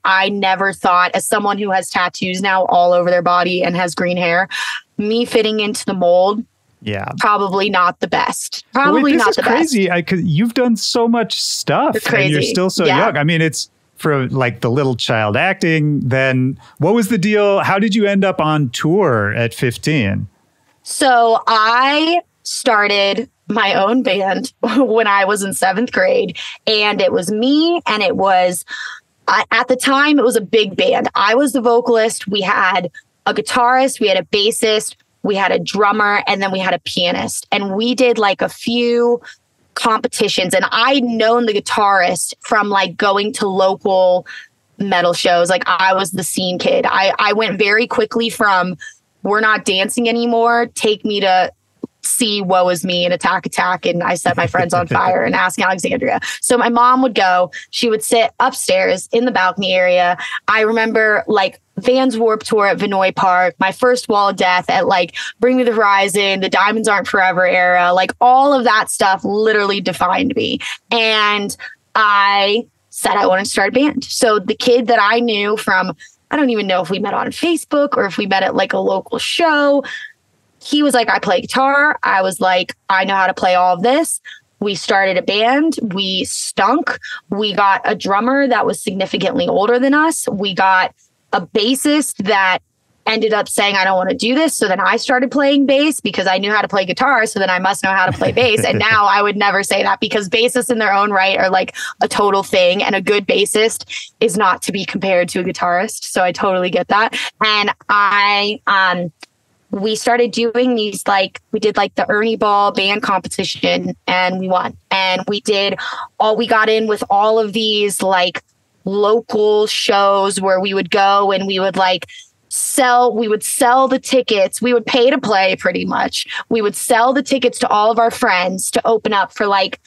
I never thought, as someone who has tattoos now all over their body and has green hair, me fitting into the mold, probably not the best. Probably not the best. This is crazy. You've done so much stuff and you're still so young. I mean, it's for like the little child acting. Then what was the deal? How did you end up on tour at 15? So I started my own band when I was in 7th grade, and it was me, and it was, at the time, it was a big band. I was the vocalist. We had a guitarist, we had a bassist, we had a drummer, and then we had a pianist. And we did like a few competitions, and I'd known the guitarist from like going to local metal shows. Like, I was the scene kid. I went very quickly from we're not dancing anymore, take me to see Woe Is Me and Attack, and I Set My Friends on Fire and Ask Alexandria. So my mom would go, she would sit upstairs in the balcony area. I remember like Vans Warped Tour at Vinoy Park, my first Wall of Death at like Bring Me the Horizon, the Diamonds Aren't Forever era, like all of that stuff literally defined me. And I said I wanted to start a band. So the kid that I knew from, I don't even know if we met on Facebook or if we met at like a local show, he was like, I play guitar. I was like, I know how to play all of this. We started a band. We stunk. We got a drummer that was significantly older than us. We got a bassist that ended up saying, I don't want to do this. So then I started playing bass because I knew how to play guitar. So then I must know how to play bass. And now I would never say that, because bassists in their own right are like a total thing. And a good bassist is not to be compared to a guitarist. So I totally get that. And we started doing these, like, we did like the Ernie Ball band competition and we won. And we got in with all of these like local shows where we would go and we would like sell the tickets. We would pay to play pretty much. We would sell the tickets to all of our friends to open up for like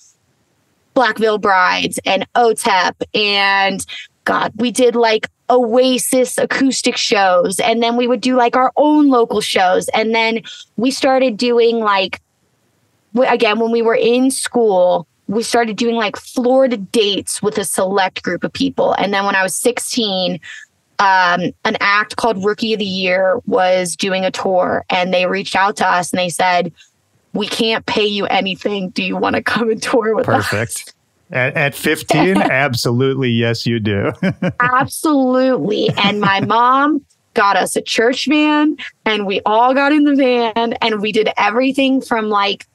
Black Veil Brides and OTEP. And God, we did like Oasis acoustic shows. And then we would do like our own local shows. And then we started doing like, again, when we were in school, we started doing like Florida dates with a select group of people. And then when I was 16, an act called Rookie of the Year was doing a tour, and they reached out to us and they said, we can't pay you anything. Do you want to come and tour with us? Perfect. At 15? Absolutely. Yes, you do. Absolutely. And my mom got us a church van, and we all got in the van, and we did everything from like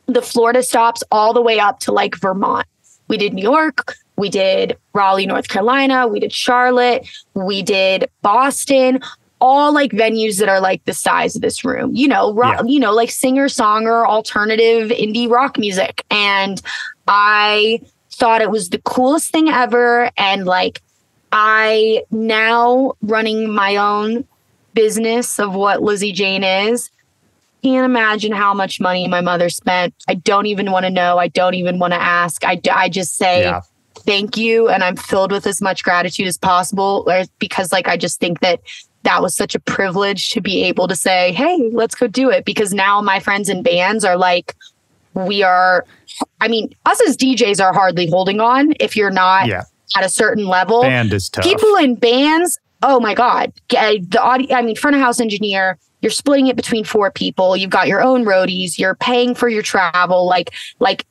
the Florida stops all the way up to like Vermont. We did New York. We did Raleigh, North Carolina. We did Charlotte. We did Boston. All like venues that are like the size of this room, like singer-songwriter, alternative, indie rock music. And I thought it was the coolest thing ever. And like, I now running my own business of what Lizzy Jane is, can't imagine how much money my mother spent. I don't even want to know. I don't even want to ask. I just say, thank you. And I'm filled with as much gratitude as possible, because like, I just think that was such a privilege to be able to say, hey, let's go do it. Because now my friends in bands are like, us as DJs are hardly holding on if you're not at a certain level. Band is tough. People in bands, oh my God. The audio, front of house engineer, you're splitting it between 4 people. You've got your own roadies. You're paying for your travel, like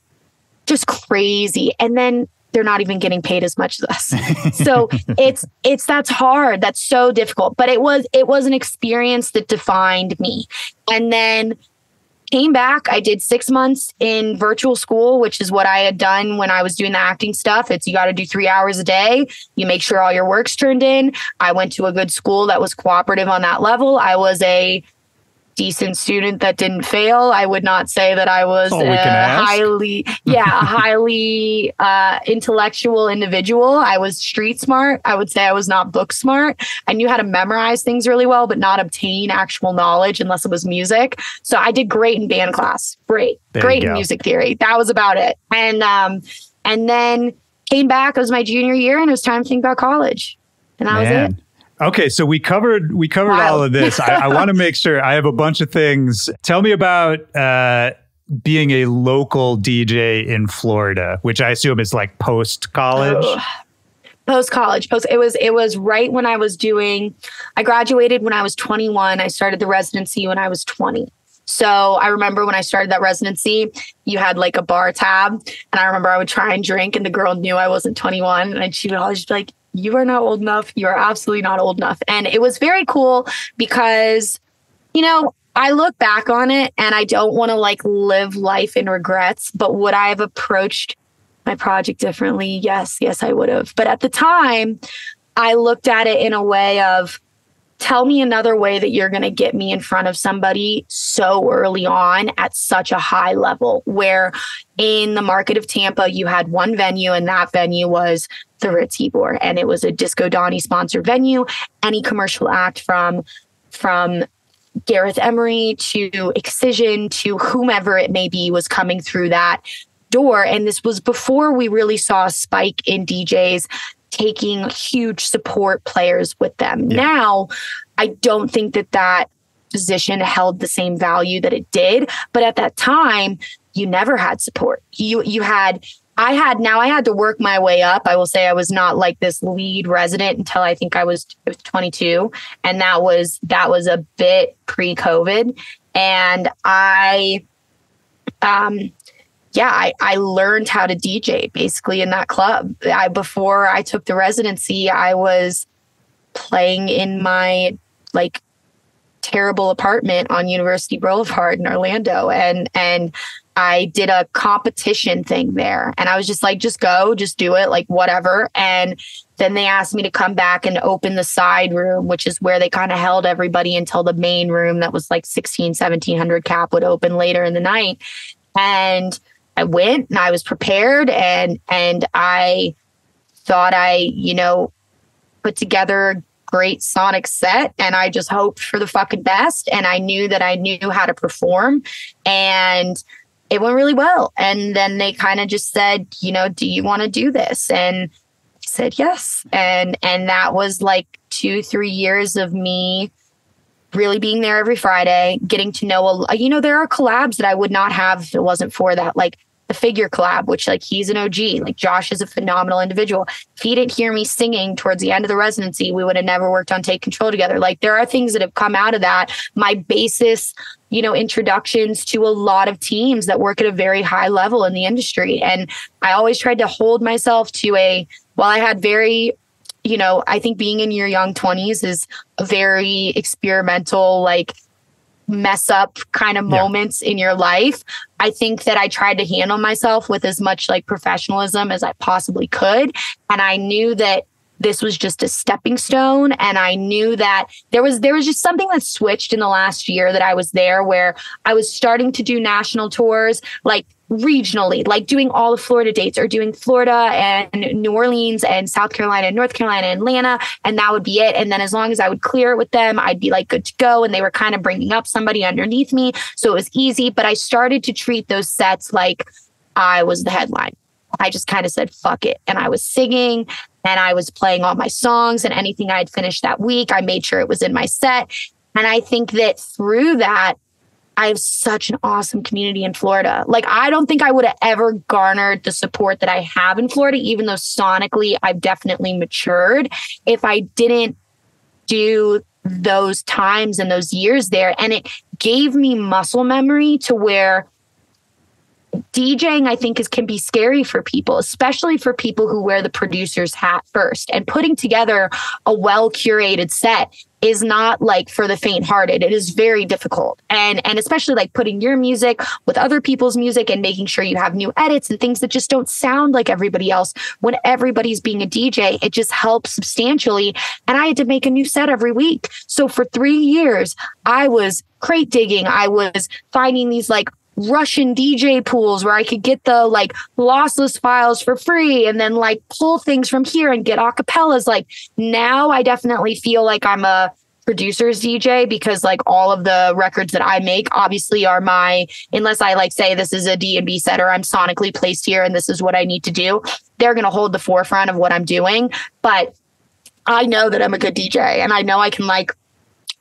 just crazy. And then they're not even getting paid as much as us. So that's hard. That's so difficult. But it was an experience that defined me. And then came back. I did 6 months in virtual school, which is what I had done when I was doing the acting stuff. You got to do 3 hours a day. You make sure all your work's turned in. I went to a good school that was cooperative on that level. I was a decent student that didn't fail. I would not say that I was a highly intellectual individual. I was street smart. I would say I was not book smart. I knew how to memorize things really well, but not obtain actual knowledge unless it was music. So I did great in band class. Great in music theory. That was about it. And then came back. It was my junior year, and it was time to think about college. And that was it. Okay, so we covered all of this. I want to make sure. I have a bunch of things. Tell me about being a local DJ in Florida, which I assume is like post-college. Post-college. It was right when I graduated when I was 21. I started the residency when I was 20. So I remember when I started that residency, you had like a bar tab. And I remember I would try and drink, and the girl knew I wasn't 21. And she would always be like, you are not old enough. You are absolutely not old enough. And it was very cool because, I look back on it and I don't want to like live life in regrets, but would I have approached my project differently? Yes, I would have. But at the time, I looked at it in a way of, tell me another way that you're going to get me in front of somebody so early on at such a high level, where in the market of Tampa, you had one venue, and that venue was the Ritz Ybor, and it was a Disco Donnie sponsored venue. Any commercial act from Gareth Emery to Excision to whomever it may be was coming through that door. And this was before we really saw a spike in DJs taking huge support players with them. Yeah. Now, I don't think that position held the same value that it did. But at that time, you never had support. You had, I had to work my way up. I will say I was not like this lead resident until I think I was 22. And that was a bit pre-COVID. And I learned how to DJ basically in that club. Before I took the residency, I was playing in my like terrible apartment on University Boulevard in Orlando. And I did a competition thing there, and I was just like, just go, just do it, like whatever. And then they asked me to come back and open the side room, which is where they kind of held everybody until the main room that was like 1700 cap would open later in the night. And I went and I was prepared, and I thought I, put together a great sonic set, and I just hoped for the fucking best. And I knew that I knew how to perform, and it went really well. And then they kind of just said, do you want to do this? And I said yes. And that was like 2-3 years of me really being there every Friday, getting to know, there are collabs that I would not have if it wasn't for that. Like the Figure collab, which like he's an OG, like Josh is a phenomenal individual. If he didn't hear me singing towards the end of the residency, we would have never worked on Take Control together. Like there are things that have come out of that. My basis, introductions to a lot of teams that work at a very high level in the industry. And I always tried to hold myself to while I had very, I think being in your young 20s is a very experimental, like mess up kind of moments in your life. I think that I tried to handle myself with as much like professionalism as I possibly could. And I knew that this was just a stepping stone. And I knew that there was just something that switched in the last year that I was there, where I was starting to do national tours, like regionally, like doing all the Florida dates, or doing Florida and New Orleans and South Carolina and North Carolina and Atlanta. And that would be it. And then as long as I would clear it with them, I'd be like good to go. And they were kind of bringing up somebody underneath me. So it was easy. But I started to treat those sets like I was the headline. I just kind of said, fuck it. And I was singing, and I was playing all my songs, and anything I had finished that week, I made sure it was in my set. And I think that through that, I have such an awesome community in Florida. Like, I don't think I would have ever garnered the support that I have in Florida, even though sonically I've definitely matured, if I didn't do those times and those years there. And it gave me muscle memory to where DJing, I think, can be scary for people, especially for people who wear the producer's hat first. And putting together a well-curated set is not like for the faint-hearted. It is very difficult. And especially like putting your music with other people's music and making sure you have new edits and things that just don't sound like everybody else. When everybody's being a DJ, it just helps substantially. And I had to make a new set every week. So for 3 years, I was crate digging. I was finding these like Russian DJ pools where I could get the like lossless files for free, and then like pull things from here and get acapellas. Like now I definitely feel like I'm a producer's DJ, because like all of the records that I make obviously are unless I like say this is a D&B set, or I'm sonically placed here and this is what I need to do, they're going to hold the forefront of what I'm doing. But I know that I'm a good DJ, and I know I can like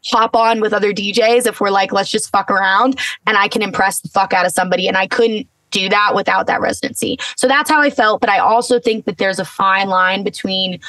hop on with other DJs if we're like, let's just fuck around, and I can impress the fuck out of somebody. And I couldn't do that without that residency. So that's how I felt. But I also think that there's a fine line between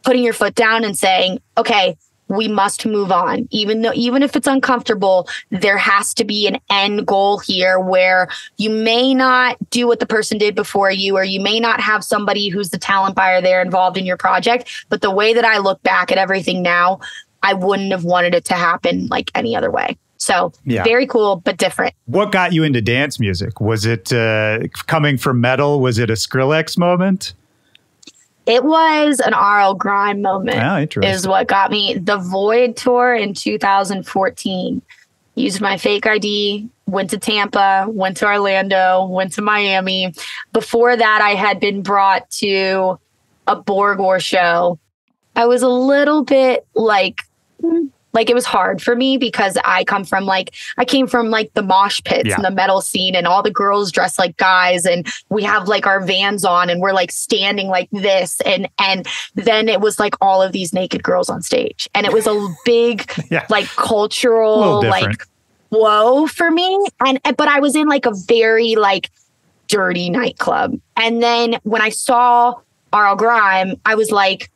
putting your foot down and saying, okay, we must move on. Even if it's uncomfortable, there has to be an end goal here where you may not do what the person did before you, or you may not have somebody who's the talent buyer there involved in your project. But the way that I look back at everything now, I wouldn't have wanted it to happen like any other way. So very cool, but different. What got you into dance music? Was it coming from metal? Was it a Skrillex moment? It was an RL Grime moment. Oh, interesting. Is what got me. The Void tour in 2014. Used my fake ID, went to Tampa, went to Orlando, went to Miami. Before that, I had been brought to a Borgore show. I was a little bit like it was hard for me, because I came from the mosh pits and the metal scene, and all the girls dress like guys, and we have like our Vans on, and we're like standing like this, and then it was like all of these naked girls on stage, and it was a big like cultural like whoa for me, but I was in like a very like dirty nightclub. And then when I saw RL Grime, I was like,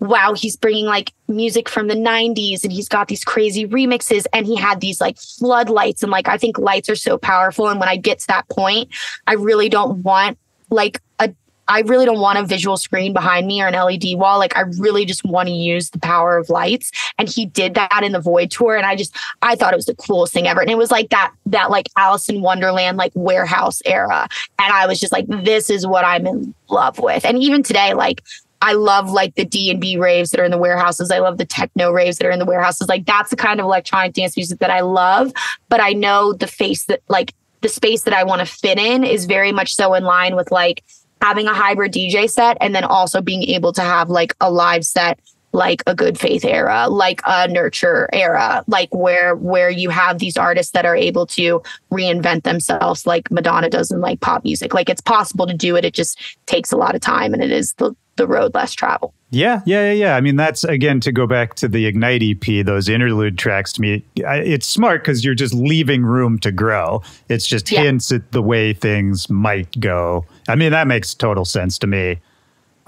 wow, he's bringing like music from the 90s and he's got these crazy remixes and he had these like floodlights. And like, I think lights are so powerful. And when I get to that point, I really don't want a visual screen behind me or an LED wall. Like I really just want to use the power of lights. And he did that in the Void tour. And I thought it was the coolest thing ever. And it was like that like Alice in Wonderland, like warehouse era. And I was just like, this is what I'm in love with. And even today, like I love like the D&B raves that are in the warehouses. I love the techno raves that are in the warehouses. Like that's the kind of electronic dance music that I love. But I know the space that I want to fit in is very much so in line with like having a hybrid DJ set and then also being able to have like a live set, like a Good Faith era, like a Nurture era, like where you have these artists that are able to reinvent themselves like Madonna does in like pop music. Like it's possible to do it. It just takes a lot of time and it is the road less traveled. Yeah. I mean, that's, again, to go back to the Ignite EP, those interlude tracks, to me, it's smart because you're just leaving room to grow. It's just hints at the way things might go. I mean, that makes total sense to me.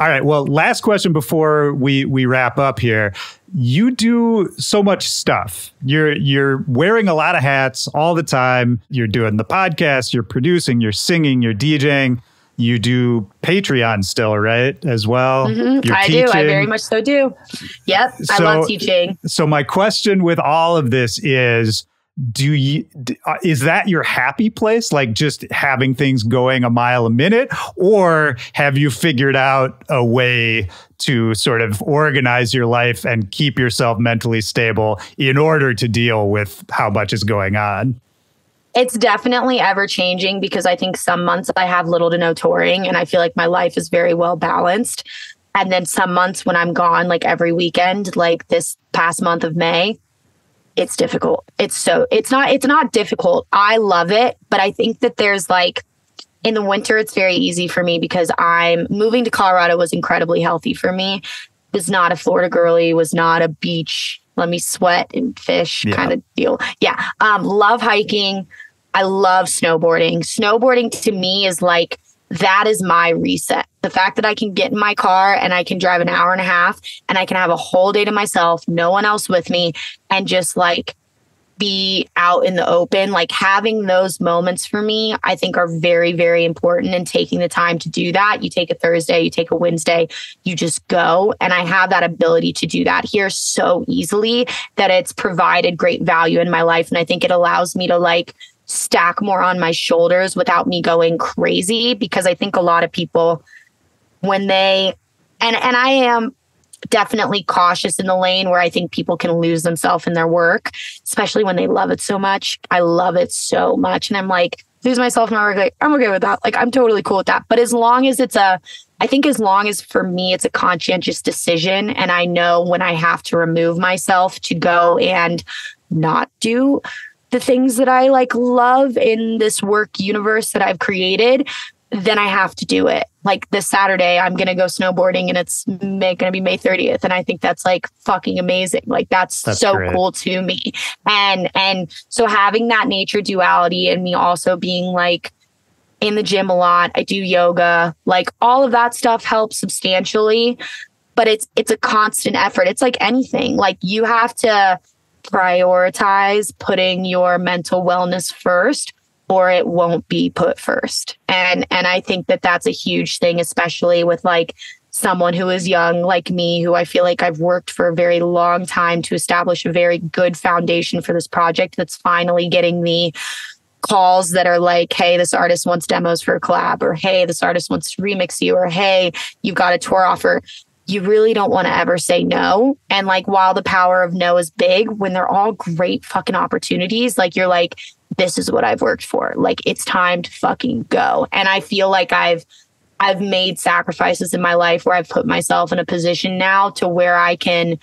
All right. Well, last question before we wrap up here. You do so much stuff. You're wearing a lot of hats all the time. You're doing the podcast, you're producing, you're singing, you're DJing. You do Patreon still, right? As well. Mm-hmm. I do. I very much so do. Yep. I love teaching. So my question with all of this is, is that your happy place? Like just having things going a mile a minute? Or have you figured out a way to sort of organize your life and keep yourself mentally stable in order to deal with how much is going on? It's definitely ever changing because I think some months I have little to no touring and I feel like my life is very well balanced. And then some months when I'm gone, like every weekend, like this past month of May, it's difficult. It's not difficult. I love it. But I think that there's like in the winter, it's very easy for me because I'm moving to Colorado was incredibly healthy for me. Was not a Florida girly, was not a beach, let me sweat and fish kind of deal. Yeah. Love hiking. I love snowboarding. Snowboarding to me is like, that is my reset. The fact that I can get in my car and I can drive an hour and a half and I can have a whole day to myself, no one else with me, and just like be out in the open, like having those moments for me, I think are very, very important. And taking the time to do that. You take a Thursday, you take a Wednesday, you just go. And I have that ability to do that here so easily that it's provided great value in my life. And I think it allows me to like stack more on my shoulders without me going crazy, because I think a lot of people when they, and I am definitely cautious in the lane where I think people can lose themselves in their work, especially when they love it so much. I love it so much. And I'm like, lose myself in my work. Like, I'm okay with that. Like, I'm totally cool with that. But as long as I think as long as for me, it's a conscientious decision. And I know when I have to remove myself to go and not do the things that I like love in this work universe that I've created, then I have to do it. Like this Saturday, I'm going to go snowboarding and it's going to be May 30th. And I think that's like fucking amazing. Like that's so great. Cool to me. And so having that nature duality and me also being like in the gym a lot, I do yoga, like all of that stuff helps substantially, but it's a constant effort. It's like anything, like you have to prioritize putting your mental wellness first, or it won't be put first. And I think that that's a huge thing, especially with like someone who is young like me, who I feel like I've worked for a very long time to establish a very good foundation for this project that's finally getting me calls that are like, hey, this artist wants demos for a collab, or hey, this artist wants to remix you, or hey, you've got a tour offer. You really don't want to ever say no. And like, while the power of no is big, when they're all great fucking opportunities, like you're like, this is what I've worked for. Like, it's time to fucking go. And I feel like I've made sacrifices in my life where I've put myself in a position now to where I can,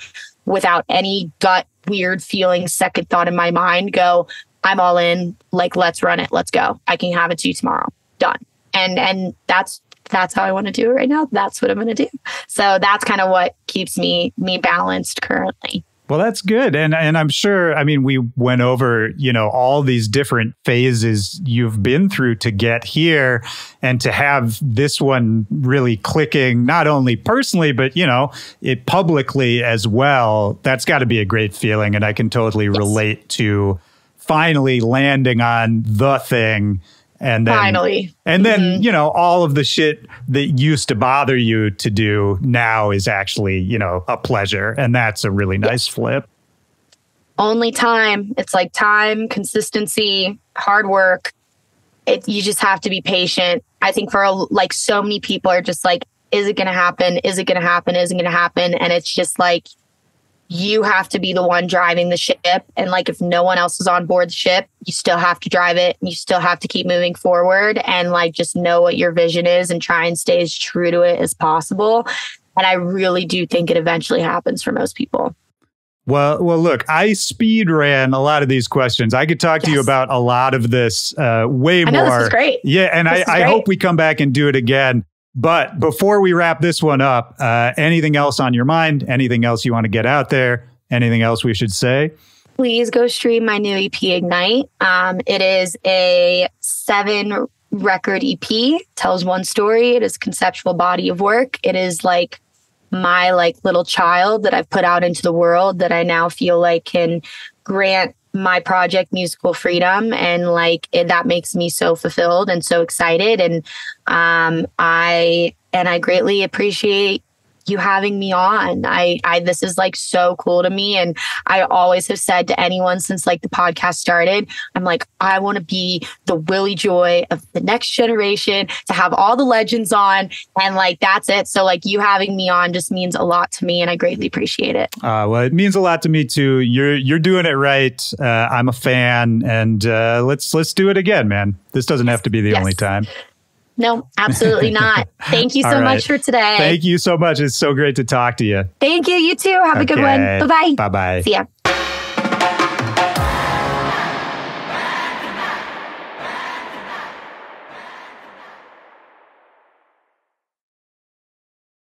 without any gut, weird feeling, second thought in my mind, go, I'm all in. Like, let's run it. Let's go. I can have it to you tomorrow. Done. And that's how I want to do it right now. That's what I'm going to do. So that's kind of what keeps me balanced currently. Well, that's good. And I'm sure, I mean, we went over, you know, all these different phases you've been through to get here, and to have this one really clicking, not only personally, but, you know, it publicly as well. That's got to be a great feeling. And I can totally relate to finally landing on the thing. And then, finally. And then, you know, all of the shit that used to bother you to do now is actually, you know, a pleasure. And that's a really nice flip. Only time. It's like time, consistency, hard work. You just have to be patient. I think for like so many people are just like, is it going to happen? Is it going to happen? Is it going to happen? And it's just like, you have to be the one driving the ship. And like, if no one else is on board the ship, you still have to drive it. And you still have to keep moving forward, and like, just know what your vision is and try and stay as true to it as possible. And I really do think it eventually happens for most people. Well, look, I speed ran a lot of these questions. I could talk to you about a lot of this way more. I know, this is great. Yeah. And I hope we come back and do it again. But before we wrap this one up, anything else on your mind? Anything else you want to get out there? Anything else we should say? Please go stream my new EP, Ignite. It is a 7-record EP, tells one story. It is a conceptual body of work. It is like my like little child that I've put out into the world that I now feel like can grant my project musical freedom, and like that makes me so fulfilled and so excited. And I greatly appreciate you having me on. This is like so cool to me. And I always have said to anyone since like the podcast started, I'm like, I want to be the Willy Joy of the next generation, to have all the legends on. And like, that's it. So like, you having me on just means a lot to me, and I greatly appreciate it. Well, it means a lot to me too. You're doing it right. I'm a fan, and let's do it again, man. This doesn't have to be the only time. No, absolutely not. Thank you so much for today. Thank you so much. It's so great to talk to you. Thank you. You too. Have a good one. Bye-bye. Bye-bye. See ya.